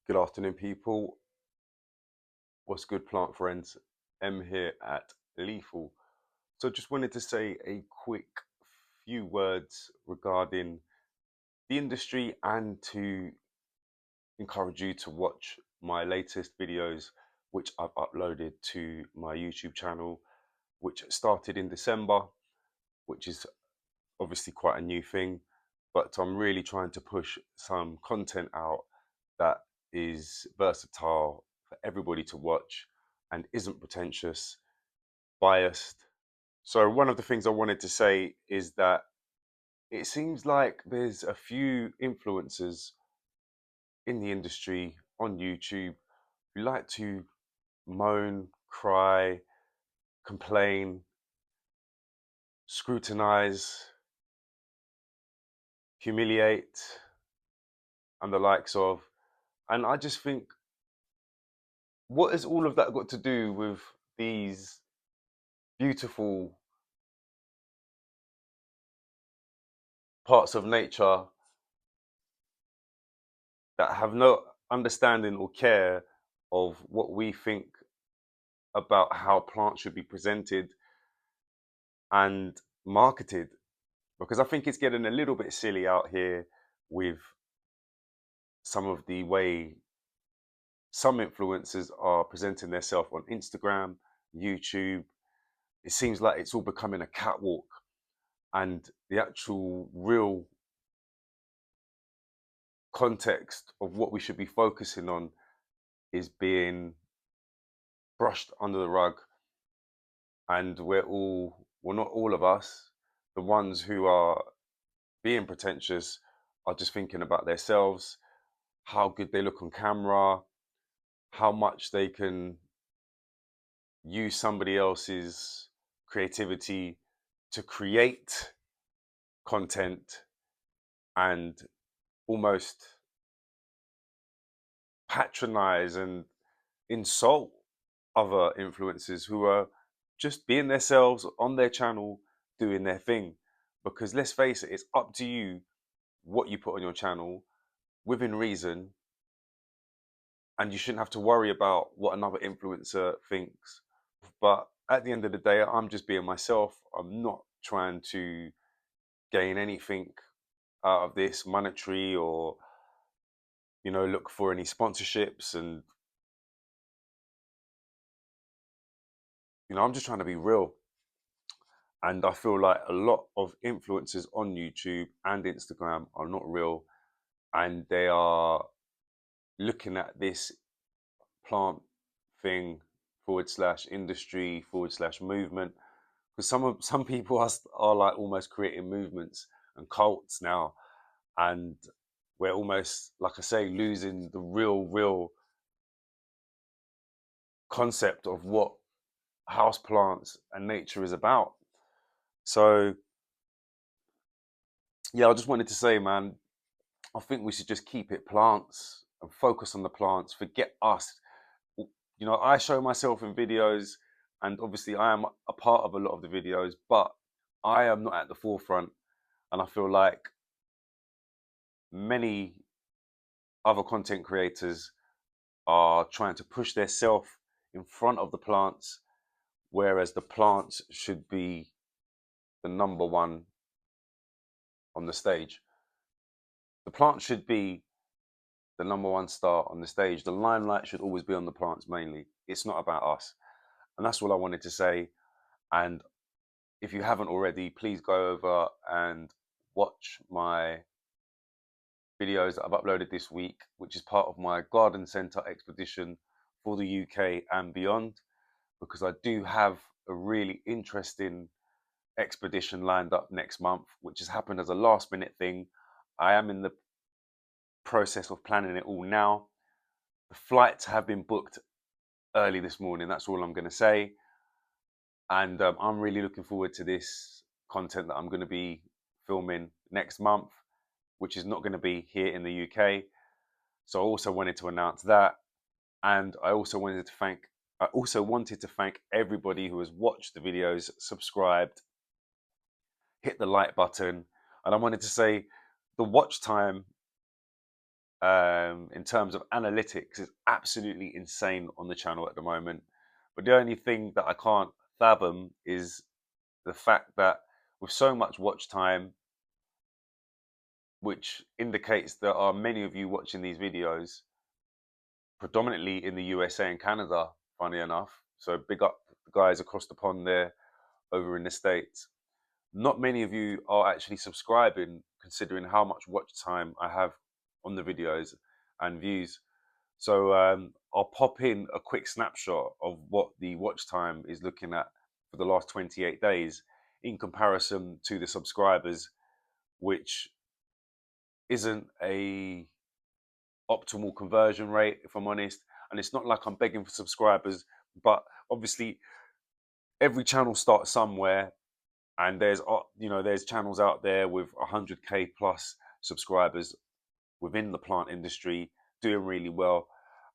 Good afternoon, people. What's good, plant friends? M here at Lethal. So, just wanted to say a quick few words regarding the industry and to encourage you to watch my latest videos, which I've uploaded to my YouTube channel, which started in December, which is obviously quite a new thing. But I'm really trying to push some content out that is versatile for everybody to watch and isn't pretentious, biased. So, one of the things I wanted to say is that it seems like there's a few influencers in the industry on YouTube who like to moan, cry, complain, scrutinize, humiliate, and the likes of. And I just think, what has all of that got to do with these beautiful parts of nature that have no understanding or care of what we think about how plants should be presented and marketed? Because I think it's getting a little bit silly out here with some of the way some influencers are presenting themselves on Instagram, YouTube. It seems like it's all becoming a catwalk, and the actual real context of what we should be focusing on is being brushed under the rug. And well, not all of us, the ones who are being pretentious are just thinking about themselves, how good they look on camera, how much they can use somebody else's creativity to create content and almost patronize and insult other influencers who are just being themselves on their channel doing their thing. Because let's face it, it's up to you what you put on your channel within reason, and you shouldn't have to worry about what another influencer thinks. But at the end of the day, I'm just being myself. I'm not trying to gain anything out of this monetary or look for any sponsorships. And I'm just trying to be real. And I feel like a lot of influencers on YouTube and Instagram are not real, and they are looking at this plant thing forward slash industry forward slash movement, because some people are like almost creating movements and cults now, and we're almost, like I say, losing the real concept of what house plants and nature is about. So yeah, I just wanted to say, man, I think we should just keep it plants and focus on the plants, forget us. I show myself in videos, and obviously I am a part of a lot of the videos, but I am not at the forefront. And I feel like many other content creators are trying to push their self in front of the plants, whereas the plants should be the number one on the stage. The plant should be the number one star on the stage. The limelight should always be on the plants mainly. It's not about us. And that's all I wanted to say. And if you haven't already, please go over and watch my videos that I've uploaded this week, which is part of my garden centre expedition for the UK and beyond, because I do have a really interesting expedition lined up next month, which has happened as a last minute thing. I am in the process of planning it all now. The flights have been booked early this morning. That's all I'm going to say. And I'm really looking forward to this content that I'm going to be filming next month, which is not going to be here in the UK. So I also wanted to announce that. And I also wanted to thank everybody who has watched the videos, subscribed, hit the like button. And I wanted to say the watch time in terms of analytics is absolutely insane on the channel at the moment. But the only thing that I can't fathom is the fact that with so much watch time, which indicates there are many of you watching these videos, predominantly in the USA and Canada, funny enough. So big up the guys across the pond there over in the States. Not many of you are actually subscribing, considering how much watch time I have on the videos and views. So I'll pop in a quick snapshot of what the watch time is looking at for the last 28 days in comparison to the subscribers, which isn't a optimal conversion rate, if I'm honest. And it's not like I'm begging for subscribers, but obviously every channel starts somewhere, and there's channels out there with 100k plus subscribers within the plant industry doing really well.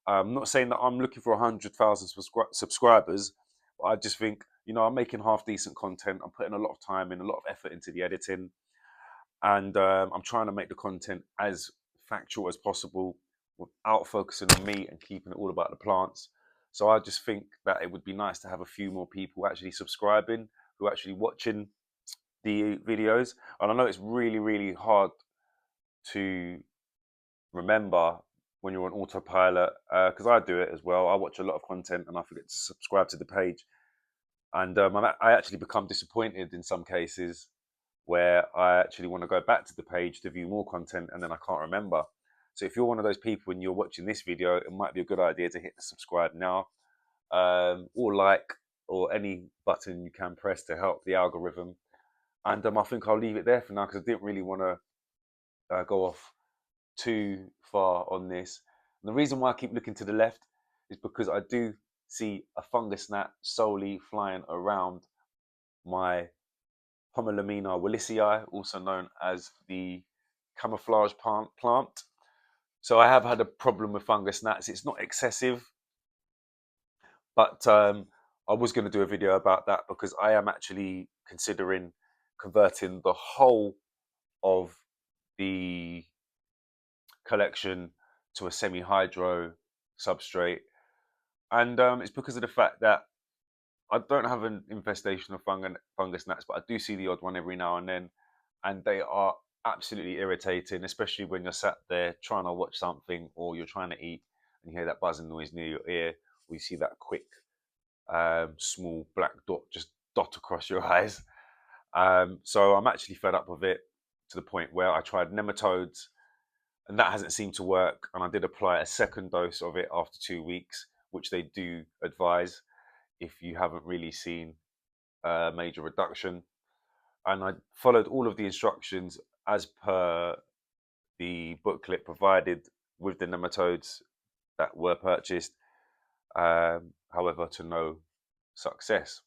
I'm not saying that I'm looking for 100,000 subscribers, but I just think, I'm making half decent content. I'm putting a lot of time in, a lot of effort into the editing, and I'm trying to make the content as factual as possible without focusing on me and keeping it all about the plants. So I just think that it would be nice to have a few more people actually subscribing, who are actually watching the videos. And I know it's really, really hard to remember when you're on autopilot, because I do it as well. I watch a lot of content and I forget to subscribe to the page, and I actually become disappointed in some cases where I actually want to go back to the page to view more content and then I can't remember. So if you're one of those people and you're watching this video, it might be a good idea to hit the subscribe now, or like, or any button you can press to help the algorithm. And I think I'll leave it there for now because I didn't really want to go off too far on this. And the reason why I keep looking to the left is because I do see a fungus gnat solely flying around my Homolamina willisii, also known as the camouflage plant. So I have had a problem with fungus gnats. It's not excessive, but I was going to do a video about that because I am actually considering converting the whole of the collection to a semi-hydro substrate. And it's because of the fact that I don't have an infestation of fungus gnats, but I do see the odd one every now and then, and they are absolutely irritating, especially when you're sat there trying to watch something or you're trying to eat and you hear that buzzing noise near your ear, or you see that quick, small black dot just dot across your eyes. So I'm actually fed up with it to the point where I tried nematodes and that hasn't seemed to work. And I did apply a second dose of it after 2 weeks, which they do advise if you haven't really seen a major reduction. And I followed all of the instructions as per the booklet provided with the nematodes that were purchased, however, to no success.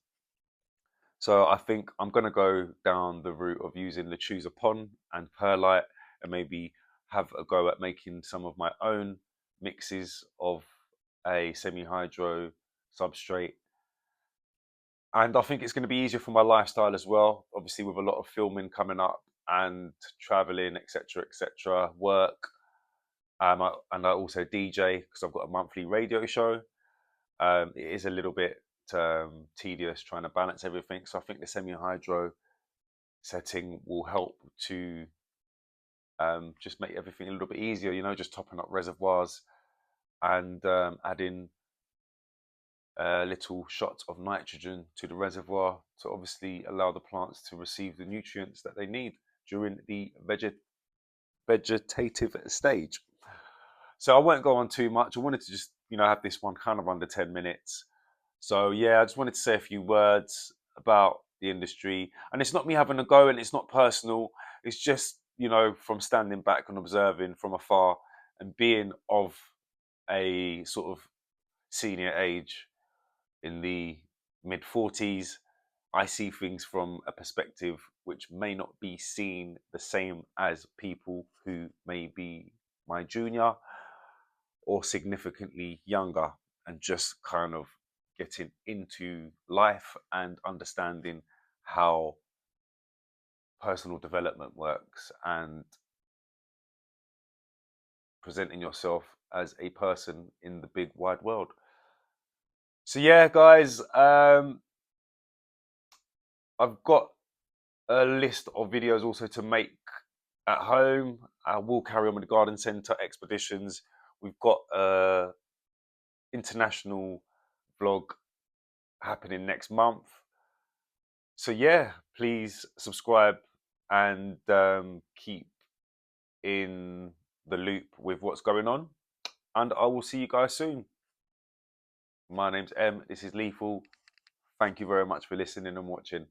So I think I'm going to go down the route of using the Choose Upon and Perlite and maybe have a go at making some of my own mixes of a semi-hydro substrate. And I think it's going to be easier for my lifestyle as well, obviously with a lot of filming coming up and traveling, etc., work. And I also DJ because I've got a monthly radio show. It is a little bit tedious trying to balance everything. So I think the semi-hydro setting will help to just make everything a little bit easier, just topping up reservoirs and adding little shots of nitrogen to the reservoir to obviously allow the plants to receive the nutrients that they need during the vegetative stage. So I won't go on too much. I wanted to just, have this one kind of under 10 minutes. So yeah, I just wanted to say a few words about the industry. And it's not me having a go and it's not personal. It's just, from standing back and observing from afar and being of a sort of senior age in the mid 40s, I see things from a perspective which may not be seen the same as people who may be my junior or significantly younger and just kind of getting into life and understanding how personal development works and presenting yourself as a person in the big wide world. So yeah, guys, I've got a list of videos also to make at home. I will carry on with the garden centre expeditions. We've got a international vlog happening next month. So yeah, please subscribe and keep in the loop with what's going on. And I will see you guys soon. My name's Em. This is Lethal. Thank you very much for listening and watching.